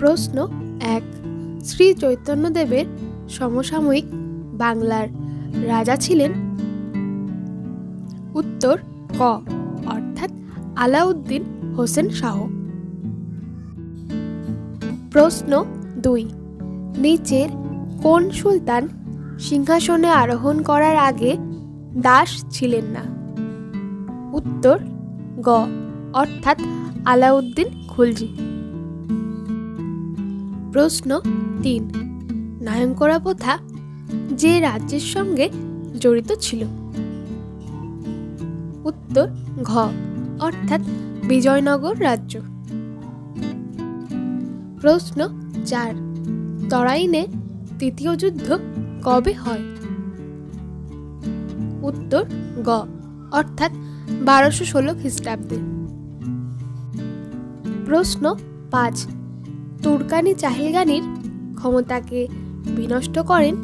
প্রশ্ন ১। শ্রী চৈতন্যদেবের সমসাময়িক বাংলার রাজা ছিলেন? উত্তর ক অর্থাৎ আলাউদ্দিন হোসেন শাহ। প্রশ্ন ২। নিচের কোন সুলতান সিংহাসনে আরোহণ করার আগে দাস ছিলেন না? উত্তর গ অর্থাৎ আলাউদ্দিন খুলজি। প্রশ্ন ৩। নায়ঙ্করা প্রথা যে রাজ্যের সঙ্গে জড়িত ছিল? উত্তর ঘ অর্থাৎ বিজয়নগর রাজ্য। প্রশ্ন ৪। তরাইনে তৃতীয় যুদ্ধ কবে হয়? উত্তর গ অর্থাৎ 1216 খ্রিস্টাব্দে। প্রশ্ন ৫। তুর্কানি চাহিলগানির ক্ষমতাকে বিনষ্ট করেন?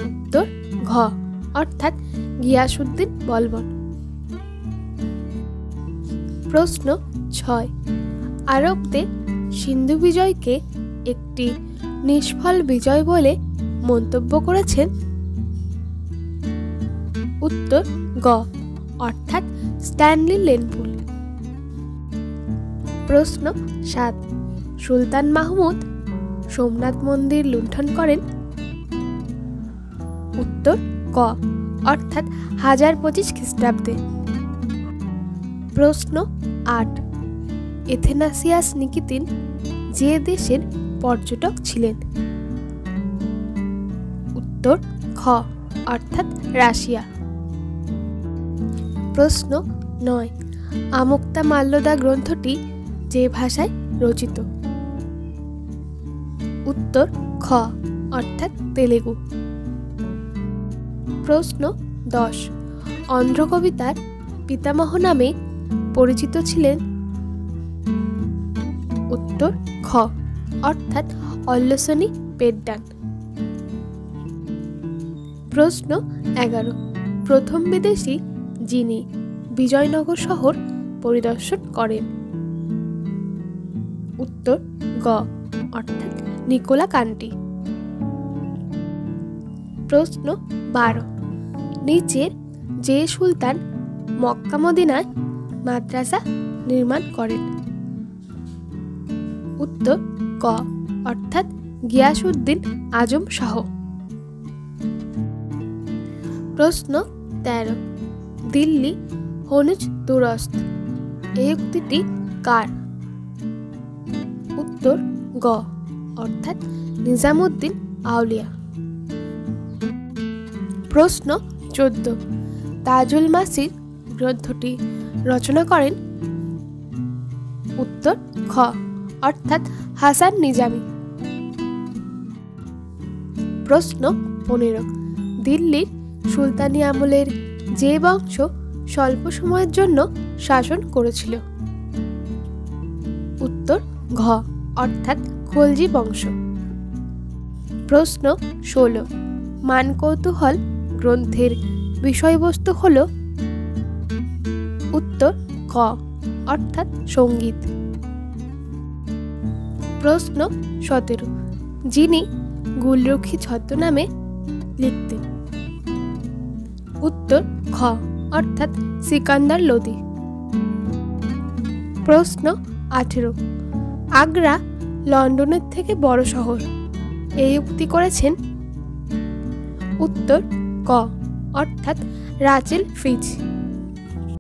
উত্তর ঘ অর্থাৎ গিয়াসউদ্দিন বলবন। প্রশ্ন ৬। আরবদের সিন্ধু বিজয়কে একটি নিষ্ফল বিজয় বলে মন্তব্য করেছেন? উত্তর গ অর্থাৎ স্ট্যানলি লেনপুল। প্রশ্ন ৭। সুলতান মাহমুদ সোমনাথ মন্দির লুণ্ঠন করেন? উত্তর ক অর্থাৎ 1025 খ্রিস্টাব্দে। প্রশ্ন ৮। এথেনাসিয়াস নিকিতিন যে দেশের পর্যটক ছিলেন? উত্তর খ অর্থাৎ রাশিয়া। প্রশ্ন ৯। আমুক্তামাল্যদা গ্রন্থটি যে ভাষায় রচিত? উত্তর খ অর্থাৎ তেলেগু। প্রশ্ন ১০। অন্ধ্র কবিতার পিতামহ নামে পরিচিত ছিলেন? উত্তর খ অর্থাৎ অল্লসনি পেড্ডান। প্রশ্ন ১১। প্রথম বিদেশি যিনি বিজয়নগর শহর পরিদর্শন করেন? উত্তর গ অর্থাৎ নিকোলা কান্টি। প্রশ্ন ১২। নিচের যে সুলতান মক্কা মদিনায় মাদ্রাসা নির্মাণ করেন? উত্তর ক অর্থাৎ গিয়াসউদ্দিন আজম শাহ। প্রশ্ন ১৩। দিল্লি হনুজ দুরস্ত এই উক্তিটি কার? উত্তর গ অর্থাৎ নিজামুদ্দিন আউলিয়া। প্রশ্ন ১৪। তাজুল মাসির গ্রন্থটি রচনা করেন? উত্তর খ অর্থাৎ হাসান নিজামি। প্রশ্ন ১৫। দিল্লির সুলতানি আমলের যে বংশ স্বল্প সময়ের জন্য শাসন করেছিল? উত্তর ঘ অর্থাৎ খলজি বংশ। প্রশ্ন ১৬। মানকৌতূহল গ্রন্থের বিষয়বস্তু হল? উত্তর ক অর্থাৎ সঙ্গীত। প্রশ্ন ১৭। যিনি গুলরক্ষী ছদ্মনামে লিখতেন? উত্তর খ অর্থাৎ সিকান্দার লোদি। প্রশ্ন ১৮। আগ্রা লন্ডনের থেকে বড় শহর এই উক্তি করেছেন? উত্তর ক অর্থাৎ রাচেল ফিচ।